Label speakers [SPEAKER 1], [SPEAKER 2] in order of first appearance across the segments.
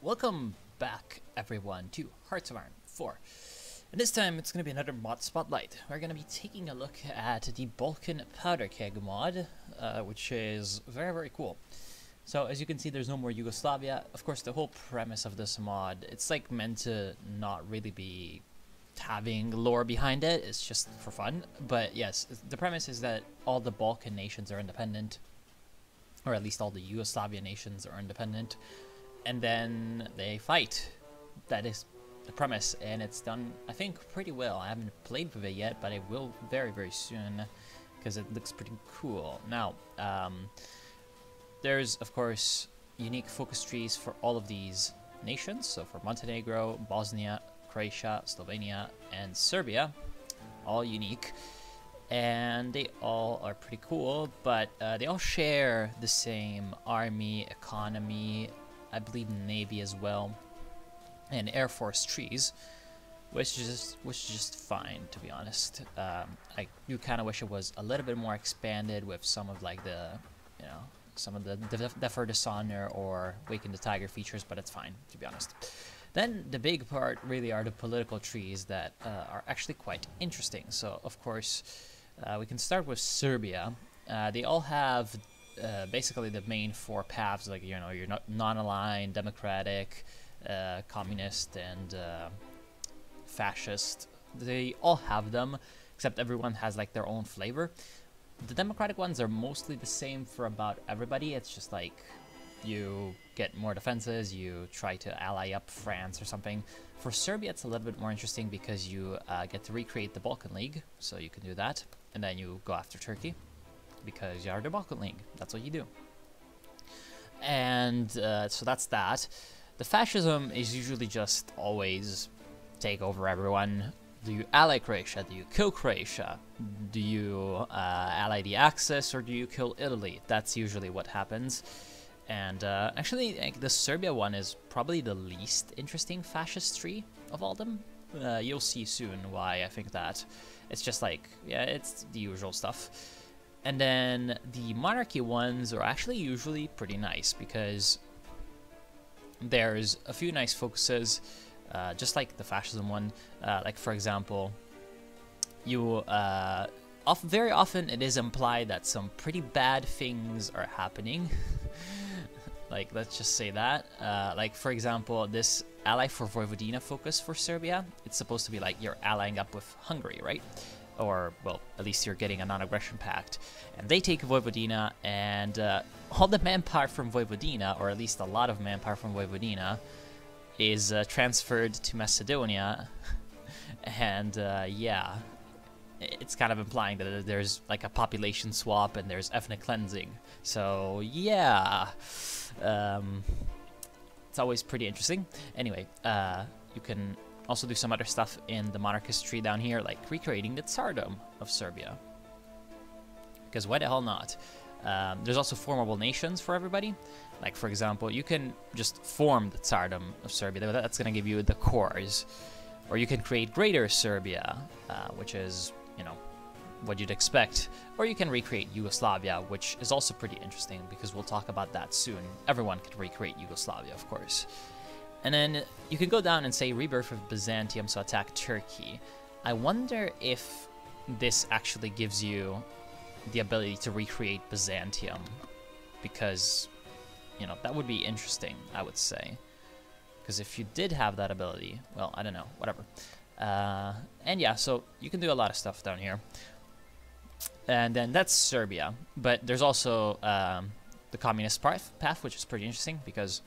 [SPEAKER 1] Welcome back, everyone, to Hearts of Iron 4. And this time, it's going to be another mod spotlight. We're going to be taking a look at the Balkan Powder Keg mod, which is very, very cool. So, as you can see, there's no more Yugoslavia. Of course, the whole premise of this mod, it's like meant to not really be having lore behind it. It's just for fun. But yes, the premise is that all the Balkan nations are independent, or at least all the Yugoslavian nations are independent, and then they fight. That is the premise, and it's done, I think, pretty well. I haven't played with it yet, but I will very, very soon, because it looks pretty cool. Now, there's, of course, unique focus trees for all of these nations. So for Montenegro, Bosnia, Croatia, Slovenia, and Serbia, all unique. And they all are pretty cool, but they all share the same army, economy, I believe navy as well, and air force trees, which is just fine, to be honest. I do kind of wish it was a little bit more expanded with some of like the, you know, some of the Defer Dishonor or Waken the Tiger features, but it's fine, to be honest. Then the big part really are the political trees that are actually quite interesting. So of course, we can start with Serbia. They all have basically the main four paths, like, you know, you're non-aligned, democratic, communist, and fascist. They all have them, except everyone has like their own flavor. The democratic ones are mostly the same for about everybody. It's just like you get more defenses, you try to ally up France or something. For Serbia, it's a little bit more interesting because you get to recreate the Balkan League, so you can do that, and then you go after Turkey because you are the Balkan League. That's what you do. And so that's that. The fascism is usually just always take over everyone. Do you ally Croatia? Do you kill Croatia? Do you ally the Axis, or do you kill Italy? That's usually what happens. And actually, like, the Serbia one is probably the least interesting fascist tree of all them. You'll see soon why I think that. It's just like, yeah, it's the usual stuff. And then the monarchy ones are actually usually pretty nice because there's a few nice focuses, just like the fascism one. Like, for example, you very often it is implied that some pretty bad things are happening. Like, let's just say that. Like, for example, this ally for Vojvodina focus for Serbia, it's supposed to be like you're allying up with Hungary, right? Or, well, at least you're getting a non-aggression pact. And they take Vojvodina, and all the manpower from Vojvodina, or at least a lot of manpower from Vojvodina, is transferred to Macedonia. And, yeah, it's kind of implying that there's like a population swap and there's ethnic cleansing. So, yeah, it's always pretty interesting. Anyway, you can also do some other stuff in the monarchist tree down here, like recreating the Tsardom of Serbia. Because why the hell not? There's also formable nations for everybody. Like, for example, you can just form the Tsardom of Serbia. That's going to give you the cores. Or you can create Greater Serbia, which is, you know, what you'd expect. Or you can recreate Yugoslavia, which is also pretty interesting because we'll talk about that soon. Everyone can recreate Yugoslavia, of course. And then you can go down and say Rebirth of Byzantium, so attack Turkey. I wonder if this actually gives you the ability to recreate Byzantium, because, you know, that would be interesting, I would say. Because if you did have that ability, well, I don't know, whatever. And yeah, so you can do a lot of stuff down here. And then that's Serbia. But there's also the communist path, which is pretty interesting because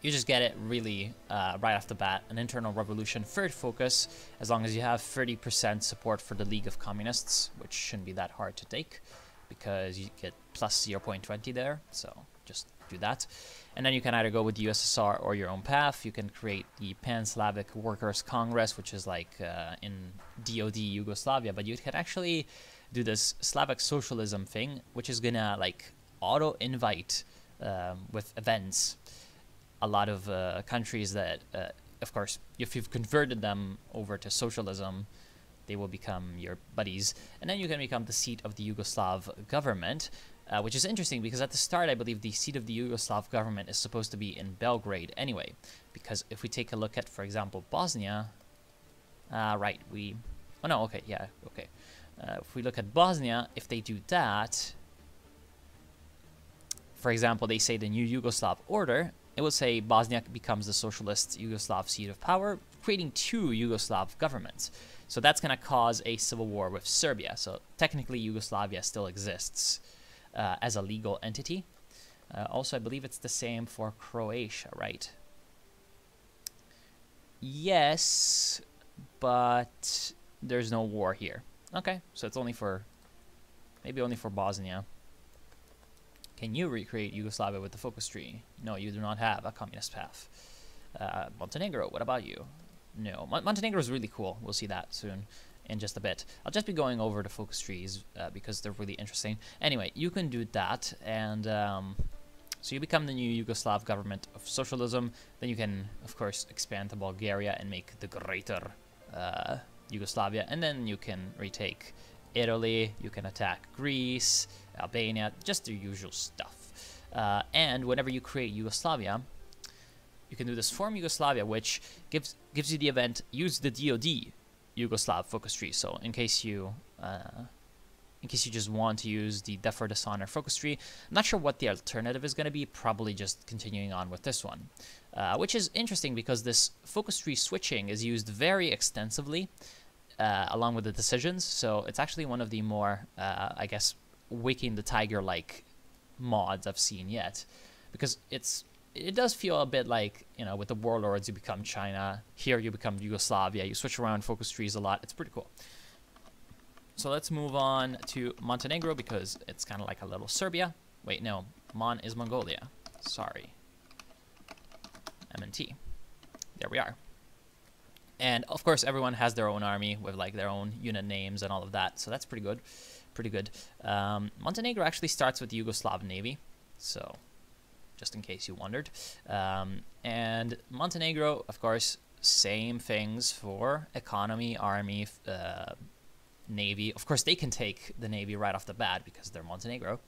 [SPEAKER 1] you just get it really right off the bat. An internal revolution, third focus, as long as you have 30% support for the League of Communists, which shouldn't be that hard to take because you get plus 0.20 there, so just do that. And then you can either go with the USSR or your own path. You can create the Pan-Slavic Workers' Congress, which is like in DOD Yugoslavia, but you can actually do this Slavic socialism thing, which is gonna like auto-invite with events a lot of countries that, of course, if you've converted them over to socialism, they will become your buddies. And then you can become the seat of the Yugoslav government. which is interesting because at the start, I believe the seat of the Yugoslav government is supposed to be in Belgrade anyway. Because if we take a look at, for example, Bosnia, right, oh no, okay, yeah, okay. If we look at Bosnia, if they do that, for example, they say the new Yugoslav order, it will say Bosnia becomes the socialist Yugoslav seat of power, creating two Yugoslav governments. So that's going to cause a civil war with Serbia. So technically, Yugoslavia still exists as a legal entity. Also, I believe it's the same for Croatia, right? Yes, but there's no war here. Okay, so it's only for, maybe only for Bosnia. Can you recreate Yugoslavia with the focus tree? No, you do not have a communist path. Montenegro, what about you? No, Montenegro is really cool. We'll see that soon in just a bit. I'll just be going over the focus trees because they're really interesting. Anyway, you can do that, and so you become the new Yugoslav government of socialism. Then you can, of course, expand to Bulgaria and make the greater Yugoslavia, and then you can retake Italy, you can attack Greece, Albania, just the usual stuff. And whenever you create Yugoslavia, you can do this form Yugoslavia, which gives you the event use the DoD Yugoslav focus tree. So in case you just want to use the Death or Dishonor focus tree, I'm not sure what the alternative is going to be. Probably just continuing on with this one, which is interesting because this focus tree switching is used very extensively along with the decisions. So it's actually one of the more, I guess, Waking the Tiger-like mods I've seen yet, because it does feel a bit like, you know, with the warlords you become China, here you become Yugoslavia, you switch around focus trees a lot. It's pretty cool. So let's move on to Montenegro because it's kind of like a little Serbia. Wait, no, Mon is Mongolia. Sorry. MNT. There we are. And of course, everyone has their own army with like their own unit names and all of that. So that's pretty good. Pretty good. Montenegro actually starts with the Yugoslav Navy. So just in case you wondered. And Montenegro, of course, same things for economy, army, Navy. Of course, they can take the Navy right off the bat because they're Montenegro.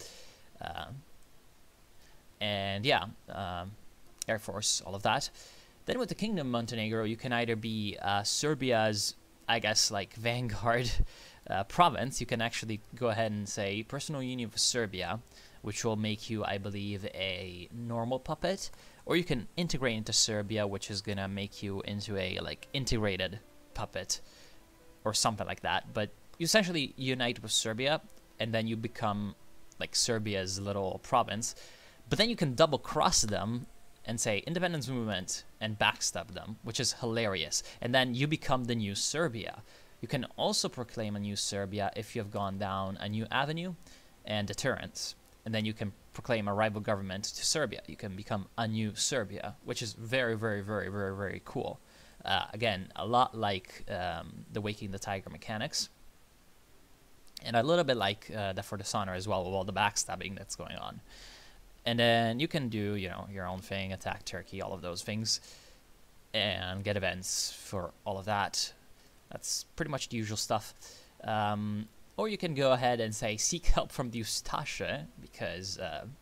[SPEAKER 1] And yeah, Air Force, all of that. Then with the Kingdom Montenegro, you can either be Serbia's, I guess, like vanguard province. You can actually go ahead and say personal union with Serbia, which will make you, I believe, a normal puppet. Or you can integrate into Serbia, which is going to make you into a like integrated puppet or something like that. But you essentially unite with Serbia, and then you become like Serbia's little province. But then you can double cross them and say independence movement and backstab them, which is hilarious. And then you become the new Serbia. You can also proclaim a new Serbia if you have gone down a new avenue and deterrence. And then you can proclaim a rival government to Serbia. You can become a new Serbia, which is very, very, very, very, very cool. Again, a lot like the Waking the Tiger mechanics. And a little bit like Death for Dishonor as well, with all the backstabbing that's going on. And then you can do, you know, your own thing, attack Turkey, all of those things, and get events for all of that. That's pretty much the usual stuff. Or you can go ahead and say, seek help from the Ustaše, because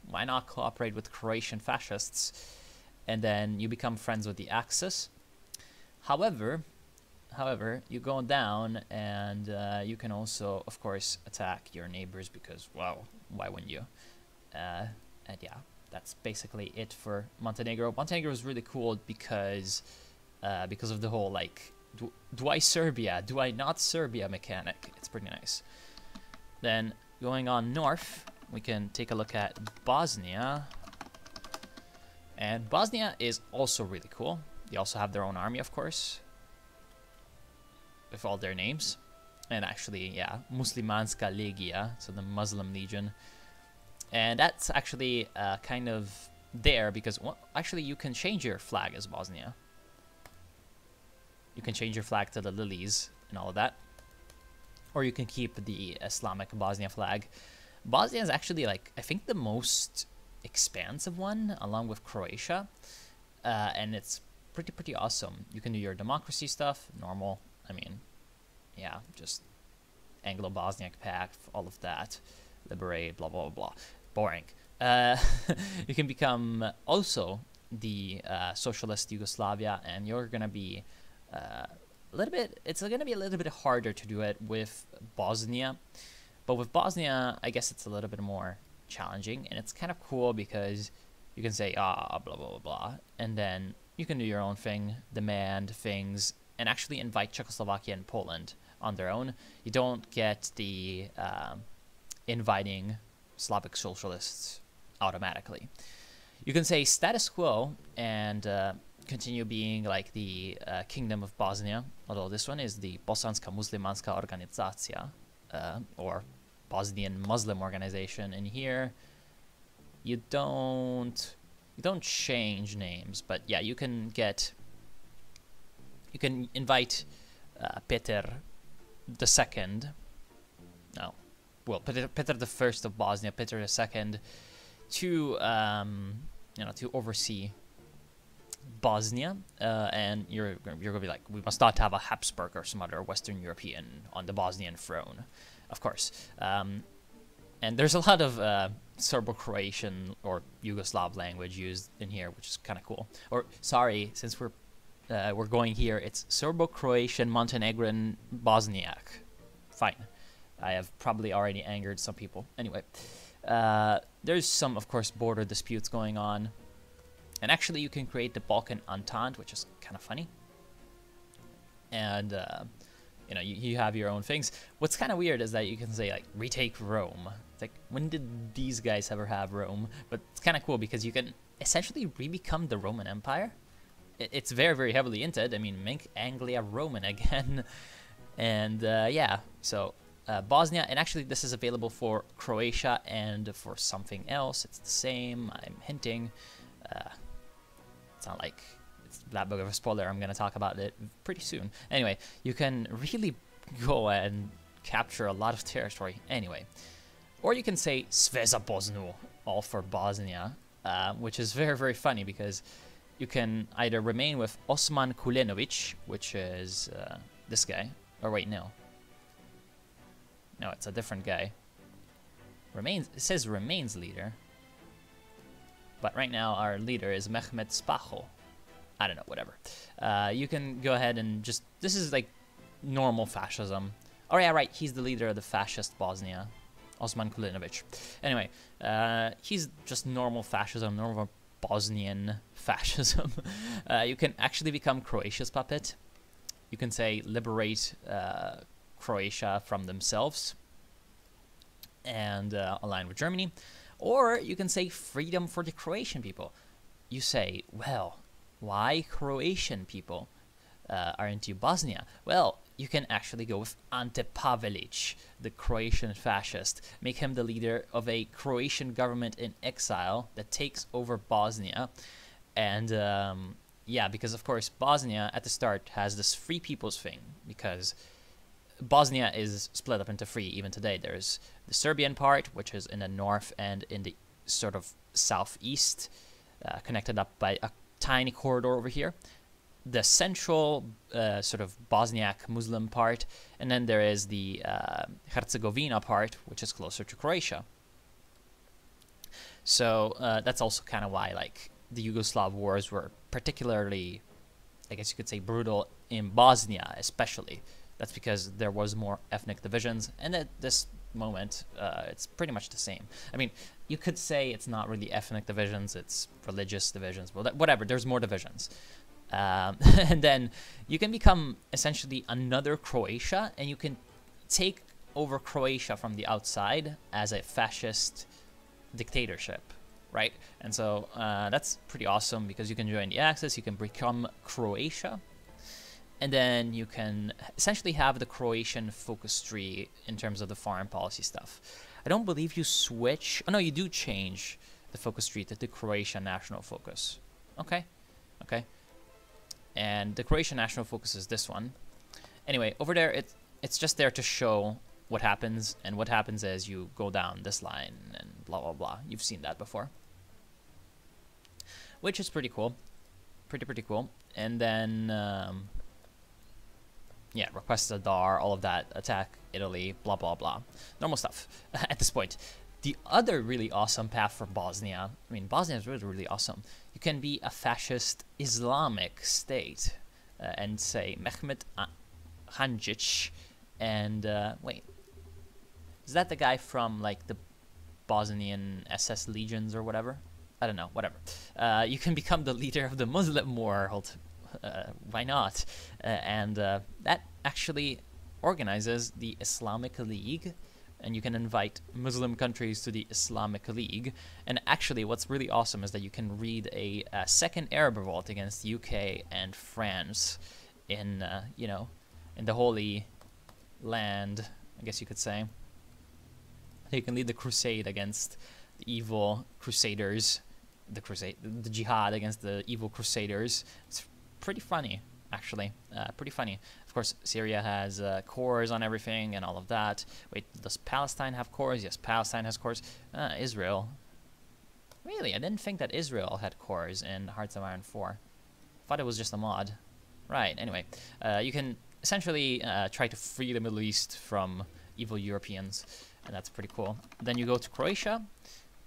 [SPEAKER 1] why not cooperate with Croatian fascists? And then you become friends with the Axis. However, you go down, and you can also, of course, attack your neighbors, because, well, why wouldn't you? And yeah, that's basically it for Montenegro. Montenegro is really cool because of the whole, like, do I Serbia, do I not Serbia mechanic. It's pretty nice. Then, going on north, we can take a look at Bosnia. And Bosnia is also really cool. They also have their own army, of course, with all their names. And actually, yeah, Muslimanska Legia, so the Muslim Legion. And that's actually kind of there because, well, actually, you can change your flag as Bosnia. You can change your flag to the lilies and all of that. Or you can keep the Islamic Bosnia flag. Bosnia is actually, like, I think the most expansive one, along with Croatia. And it's pretty awesome. You can do your democracy stuff, normal. I mean, yeah, just Anglo-Bosniak Pact, all of that. Liberate, blah, blah, blah, blah. boring. You can become also the socialist Yugoslavia, and you're gonna be a little bit. It's gonna be a little bit harder to do it with Bosnia, but with Bosnia, I guess it's a little bit more challenging, and it's kind of cool because you can say blah blah blah blah, and then you can do your own thing, demand things, and actually invite Czechoslovakia and Poland on their own. You don't get the inviting Slavic socialists automatically. You can say status quo and continue being like the Kingdom of Bosnia, although this one is the Bosanska Muslimanska Organizacija, or Bosnian Muslim Organization. And here you don't change names, but yeah, you can invite Peter II. No, well, Peter the First of Bosnia, Peter II, to to oversee Bosnia, and you're gonna be like, we must not have a Habsburg or some other Western European on the Bosnian throne, of course. And there's a lot of Serbo-Croatian or Yugoslav language used in here, which is kind of cool. Or sorry, since we're going here, it's Serbo-Croatian, Montenegrin, Bosniak. Fine. I have probably already angered some people. Anyway, there's some, of course, border disputes going on. And actually, you can create the Balkan Entente, which is kind of funny. And, you have your own things. What's kind of weird is that you can say, like, retake Rome. It's like, when did these guys ever have Rome? But it's kind of cool because you can essentially re-become the Roman Empire. It's very, very heavily hinted. I mean, make Anglia Roman again. And, yeah, so Bosnia, and actually this is available for Croatia and for something else. It's the same, I'm hinting. It's not like it's that big of a spoiler. I'm going to talk about it pretty soon. Anyway, you can really go and capture a lot of territory. Anyway, or you can say Sveza Bosnu, all for Bosnia, which is very, very funny because you can either remain with Osman Kulenovic, which is this guy. Or wait, no. No, it's a different guy. It says remains leader. But right now our leader is Mehmet Spaho. I don't know, whatever. You can go ahead and just... This is like normal fascism. Oh yeah, right, he's the leader of the fascist Bosnia. Osman Kulenovic. Anyway, he's just normal fascism, normal Bosnian fascism. You can actually become Croatia's puppet. You can say liberate Croatia from themselves and align with Germany. Or you can say freedom for the Croatian people. You say, well, why Croatian people are into Bosnia? Well, you can actually go with Ante Pavelic, the Croatian fascist. Make him the leader of a Croatian government in exile that takes over Bosnia. And yeah, because of course Bosnia at the start has this free peoples thing, because Bosnia is split up into three even today. There's the Serbian part, which is in the north and in the sort of southeast, connected up by a tiny corridor over here. The central sort of Bosniak Muslim part, and then there is the Herzegovina part, which is closer to Croatia. So that's also kind of why, like, the Yugoslav wars were particularly, I guess you could say, brutal in Bosnia, especially. That's because there was more ethnic divisions, and at this moment, it's pretty much the same. I mean, you could say it's not really ethnic divisions, it's religious divisions. Well, whatever, there's more divisions. And then you can become essentially another Croatia, and you can take over Croatia from the outside as a fascist dictatorship, right? And so that's pretty awesome because you can join the Axis, you can become Croatia, and then you can essentially have the Croatian focus tree in terms of the foreign policy stuff. I don't believe you switch. Oh, no, you do change the focus tree to the Croatian national focus. Okay, okay. And the Croatian national focus is this one. Anyway, over there, it's just there to show what happens, and what happens is you go down this line and blah, blah, blah. You've seen that before. Which is pretty cool. Pretty cool. And then, yeah, request a DAR, all of that, attack Italy, blah, blah, blah. Normal stuff at this point. The other really awesome path for Bosnia, I mean, Bosnia is really, really awesome. You can be a fascist Islamic state and say Mehmet Hanjic and, wait, is that the guy from, like, the Bosnian SS legions or whatever? I don't know, whatever. You can become the leader of the Muslim world. Why not? And that actually organizes the Islamic League, and you can invite Muslim countries to the Islamic League. And actually, what's really awesome is that you can read a second Arab revolt against the UK and France in, you know, in the Holy Land, I guess you could say. You can lead the crusade against the evil crusaders, the jihad against the evil crusaders. It's pretty funny, actually. Pretty funny. Of course, Syria has cores on everything and all of that. Wait, does Palestine have cores? Yes, Palestine has cores. Israel. Really, I didn't think that Israel had cores in Hearts of Iron 4. Thought it was just a mod. Right, anyway. You can essentially try to free the Middle East from evil Europeans, and that's pretty cool. Then you go to Croatia.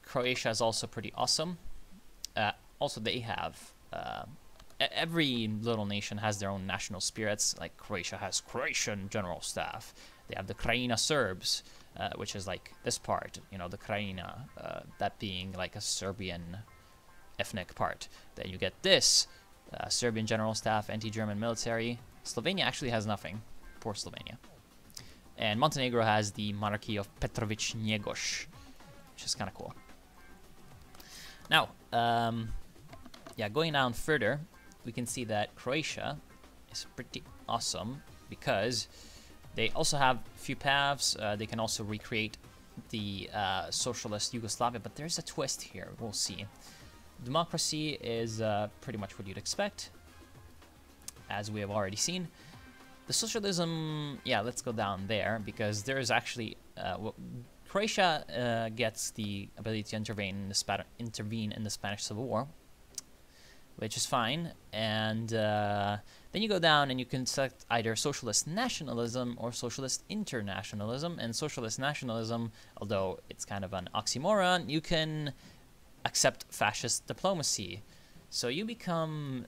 [SPEAKER 1] Croatia is also pretty awesome. Also, they have... every little nation has their own national spirits. Like Croatia has Croatian general staff. They have the Krajina Serbs, which is like this part, you know, the Krajina, that being like a Serbian ethnic part. Then you get this, Serbian general staff, anti-German military. Slovenia actually has nothing. Poor Slovenia. And Montenegro has the monarchy of Petrović-Njegoš, which is kind of cool. Now, yeah, going down further, we can see that Croatia is pretty awesome because they also have a few paths. They can also recreate the socialist Yugoslavia, but there's a twist here. We'll see. Democracy is pretty much what you'd expect, as we have already seen. The socialism, yeah, let's go down there because there is actually Croatia gets the ability to intervene in the Spanish Civil War, which is fine. And then you go down and you can select either socialist nationalism or socialist internationalism. And socialist nationalism, although it's kind of an oxymoron, you can accept fascist diplomacy. So you become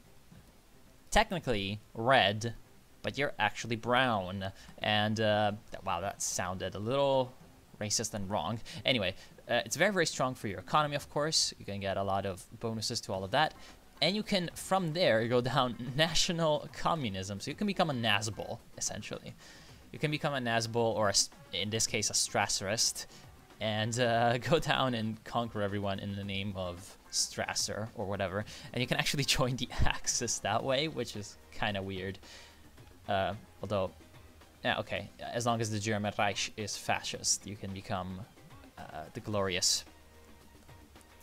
[SPEAKER 1] technically red, but you're actually brown. And wow, that sounded a little racist and wrong. Anyway, it's very, very strong for your economy, of course. You can get a lot of bonuses to all of that. And you can, from there, go down national communism. So you can become a Nazbol, essentially. You can become a Nazbol, or in this case, a Strasserist, and go down and conquer everyone in the name of Strasser, or whatever. And you can actually join the Axis that way, which is kind of weird. Although, yeah, okay, as long as the German Reich is fascist, you can become the glorious...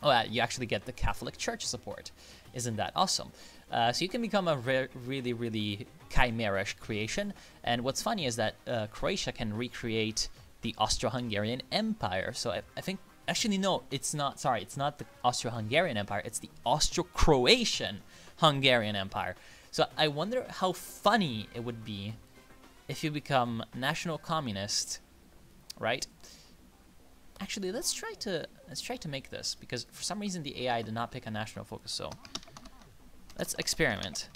[SPEAKER 1] Oh, you actually get the Catholic Church support. Isn't that awesome? So you can become a really, really chimerish creation. And what's funny is that Croatia can recreate the Austro-Hungarian Empire. So I think... Actually, no, it's not. Sorry, it's not the Austro-Hungarian Empire. It's the Austro-Croatian Hungarian Empire. So I wonder how funny it would be if you become national communist, right? Actually, let's try to make this, because for some reason the AI did not pick a national focus. So let's experiment.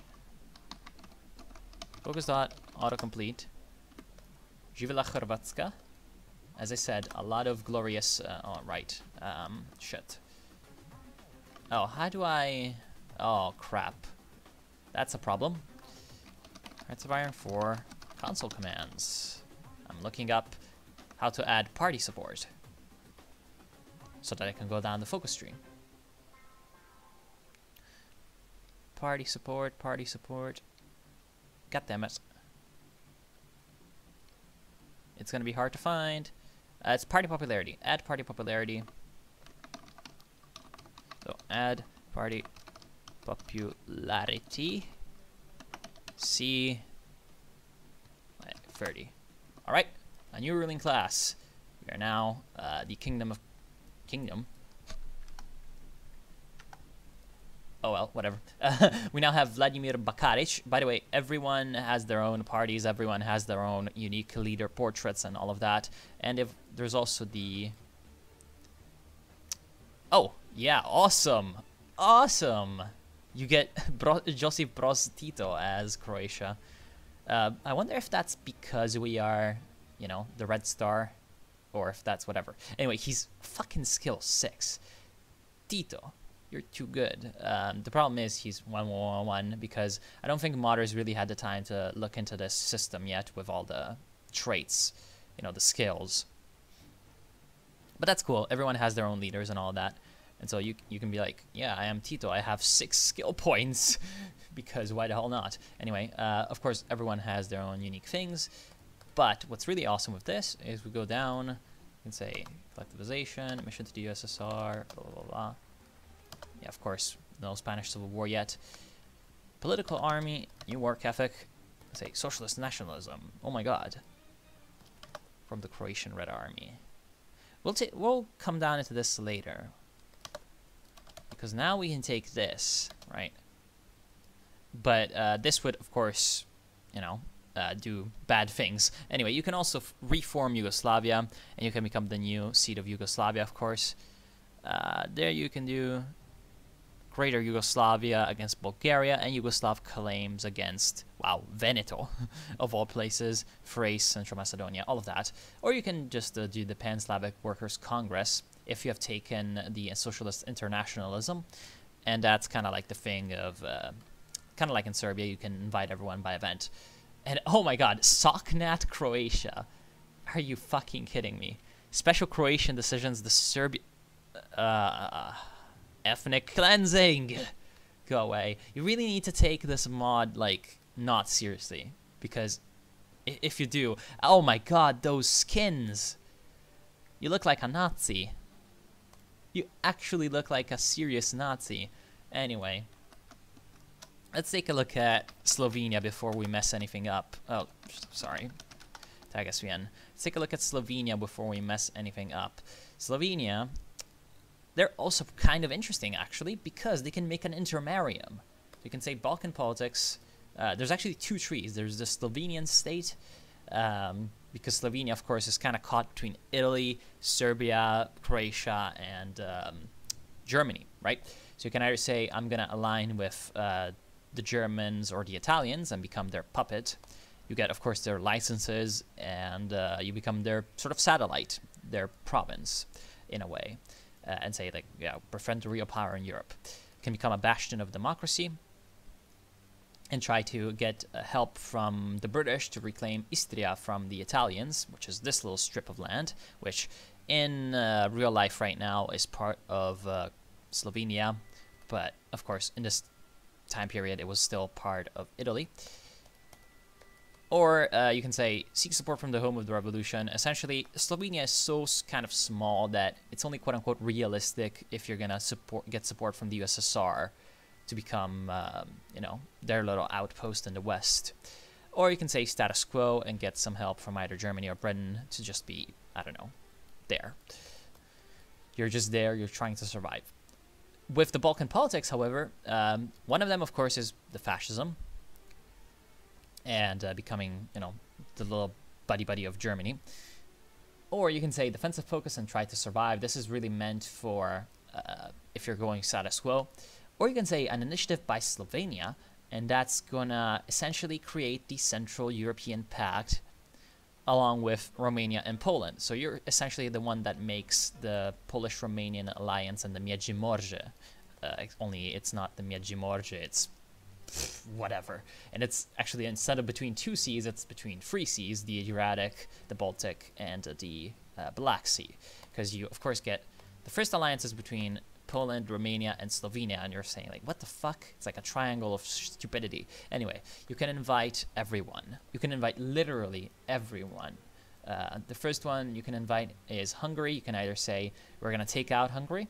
[SPEAKER 1] Focus dot autocomplete. Živela Hrvatska. As I said, a lot of glorious. Oh right. Shit. Oh, how do I? Oh crap. That's a problem. Hearts of Iron 4 console commands. I'm looking up how to add party support, so that I can go down the focus tree. Party support, party support. God damn it. It's gonna be hard to find. It's party popularity. Add party popularity. So add party popularity. C 30. Alright, a new ruling class. We are now the Kingdom. Oh well, whatever. We now have Vladimir Bakaric. By the way, everyone has their own parties, everyone has their own unique leader portraits and all of that. And if there's also the Oh, yeah, awesome. Awesome. You get Josip Broz Tito as Croatia. I wonder if that's because we are, you know, the Red Star, or if that's whatever. Anyway, he's fucking skill 6. Tito, you're too good. The problem is he's 111 because I don't think modders really had the time to look into this system yet with all the traits, you know, the skills. But that's cool. Everyone has their own leaders and all that. And so you can be like, yeah, I am Tito. I have 6 skill points because why the hell not? Anyway, of course, everyone has their own unique things. But what's really awesome with this is we go down, you can say collectivization, mission to the USSR, blah, blah, blah. Yeah, of course, no Spanish Civil War yet. Political army, new work ethic, say socialist nationalism. Oh my god. From the Croatian Red Army. We'll come down into this later. Because now we can take this, right? But this would, of course, you know, do bad things. Anyway, you can also reform Yugoslavia, and you can become the new seat of Yugoslavia, of course. There you can do Greater Yugoslavia against Bulgaria, and Yugoslav claims against, wow, Veneto, of all places, Thrace, Central Macedonia, all of that. Or you can just do the Pan-Slavic Workers' Congress, if you have taken the Socialist Internationalism, and that's kind of like the thing of, kind of like in Serbia, you can invite everyone by event. And oh my god, Soknat Croatia. Are you fucking kidding me? Special Croatian decisions, the Serbia... ethnic cleansing! Go away. You really need to take this mod, like, not seriously. Because if you do, oh my god, those skins! You look like a Nazi. You actually look like a serious Nazi. Anyway. Let's take a look at Slovenia before we mess anything up. Oh, sorry. Tag SVN. Let's take a look at Slovenia before we mess anything up. Slovenia, they're also kind of interesting, actually, because they can make an intermarium. You can say Balkan politics. There's actually 2 trees. There's the Slovenian state, because Slovenia, of course, is kind of caught between Italy, Serbia, Croatia, and Germany, right? So you can either say, I'm going to align with the Germans or the Italians and become their puppet. You get, of course, their licenses, and you become their sort of satellite, their province, in a way. And say, like, yeah, prevent the real power in Europe. Can become a bastion of democracy and try to get help from the British to reclaim Istria from the Italians, which is this little strip of land, which in real life right now is part of Slovenia, but of course in this time period it was still part of Italy. Or you can say, seek support from the home of the revolution. Essentially, Slovenia is so kind of small that it's only quote-unquote realistic if you're going to get support from the USSR to become, you know, their little outpost in the west. Or you can say status quo and get some help from either Germany or Britain to just be, I don't know, there. You're just there, you're trying to survive. With the Balkan politics, however, one of them, of course, is the fascism. And becoming, you know, the little buddy-buddy of Germany. Or you can say defensive focus and try to survive. This is really meant for if you're going status quo. Or you can say an initiative by Slovenia, and that's gonna essentially create the Central European Pact along with Romania and Poland. So you're essentially the one that makes the Polish-Romanian alliance and the Międzymorze. Only it's not the Międzymorze, it's whatever. And it's actually, instead of between 2 seas, it's between 3 seas, the Adriatic, the Baltic, and the Black Sea. Because you, of course, get the first alliances between Poland, Romania, and Slovenia, and you're saying, like, what the fuck? It's like a triangle of stupidity. Anyway, you can invite everyone. You can invite literally everyone. The first one you can invite is Hungary. You can either say, we're going to take out Hungary.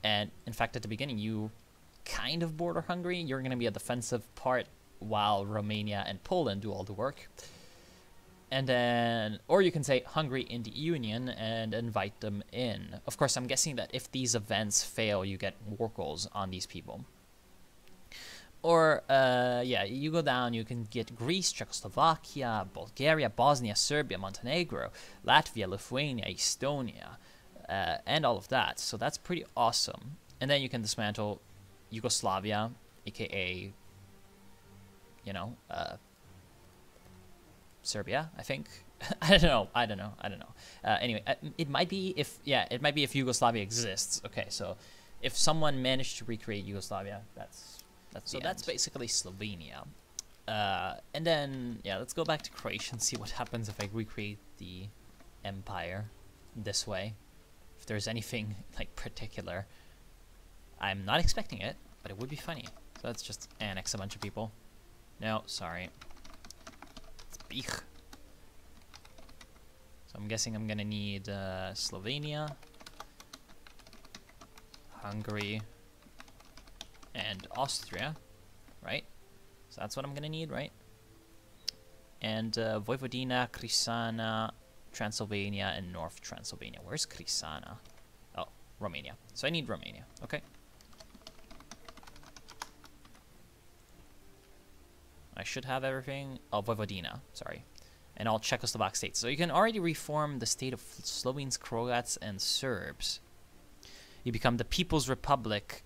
[SPEAKER 1] And, in fact, at the beginning, you kind of border Hungary. You're going to be a defensive part while Romania and Poland do all the work. And then, or you can say Hungary in the Union and invite them in. Of course, I'm guessing that if these events fail, you get war goals on these people. Or, yeah, you go down, you can get Greece, Czechoslovakia, Bulgaria, Bosnia, Serbia, Montenegro, Latvia, Lithuania, Estonia, and all of that. So that's pretty awesome. And then you can dismantle Yugoslavia, aka, you know, Serbia, I think. I don't know. Anyway, it might be if Yugoslavia exists. Okay, so if someone managed to recreate Yugoslavia, that's basically Slovenia. And then let's go back to Croatia and see what happens if I recreate the empire this way. If there's anything like particular, I'm not expecting it, but it would be funny. So let's just annex a bunch of people. No, sorry. It's Bich. So I'm guessing I'm gonna need Slovenia, Hungary, and Austria, right? So that's what I'm gonna need, right? And Vojvodina, Krisana, Transylvania, and North Transylvania. Where's Krisana? Oh, Romania. So I need Romania, okay. I should have everything. Oh, Vojvodina, sorry. And all Czechoslovak states. So you can already reform the state of Slovenes, Croats, and Serbs. You become the People's Republic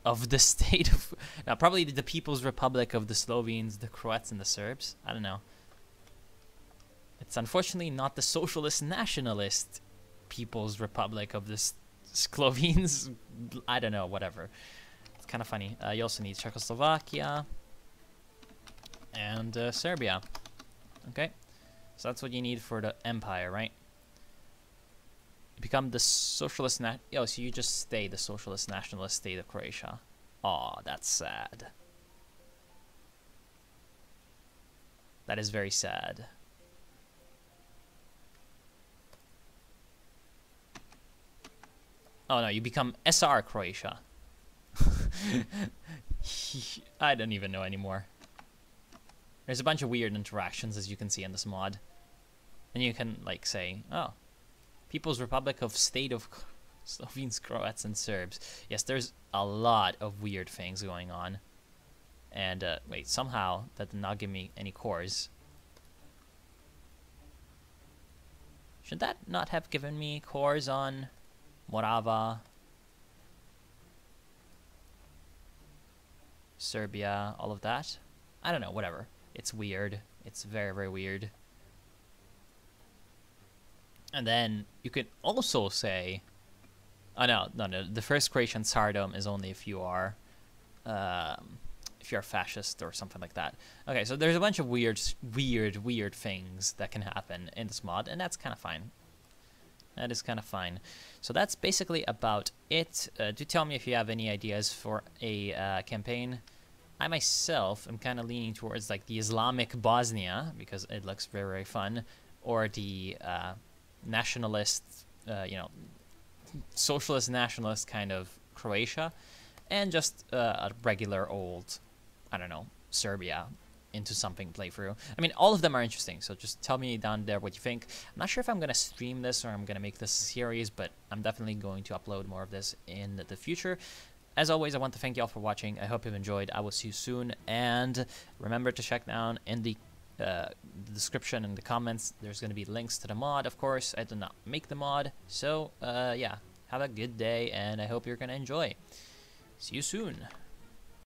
[SPEAKER 1] of the state of... Now, probably the People's Republic of the Slovenes, the Croats, and the Serbs. I don't know. It's unfortunately not the Socialist Nationalist People's Republic of the Slovenes. I don't know, whatever. It's kind of funny. You also need Czechoslovakia and Serbia. Okay. So that's what you need for the empire, right? You become the socialist so you just stay the socialist nationalist state of Croatia. Aw, that's sad. That is very sad. Oh no, you become SR Croatia. I don't even know anymore. There's a bunch of weird interactions, as you can see in this mod. And you can, like, say, oh, People's Republic of State of Slovenes, Croats, and Serbs. Yes, there's a lot of weird things going on. And, wait, somehow that did not give me any cores. Should that not have given me cores on Morava, Serbia, all of that? I don't know, whatever. It's weird. It's very, very weird. And then you could also say, oh no, the first Croatian Tsardom is only if you are fascist or something like that. Okay, so there's a bunch of weird things that can happen in this mod, and that's kind of fine. That is kind of fine. So that's basically about it. Do tell me if you have any ideas for a campaign. I myself am kind of leaning towards like the Islamic Bosnia because it looks very, very fun, or the nationalist, socialist nationalist kind of Croatia, and just a regular old, I don't know, Serbia into something playthrough. I mean, all of them are interesting, so just tell me down there what you think. I'm not sure if I'm going to stream this or I'm going to make this series, but I'm definitely going to upload more of this in the future. As always, I want to thank you all for watching. I hope you've enjoyed. I will see you soon, and remember to check down in the description and the comments. There's going to be links to the mod, of course. I did not make the mod, so yeah, have a good day, and I hope you're going to enjoy. See you soon.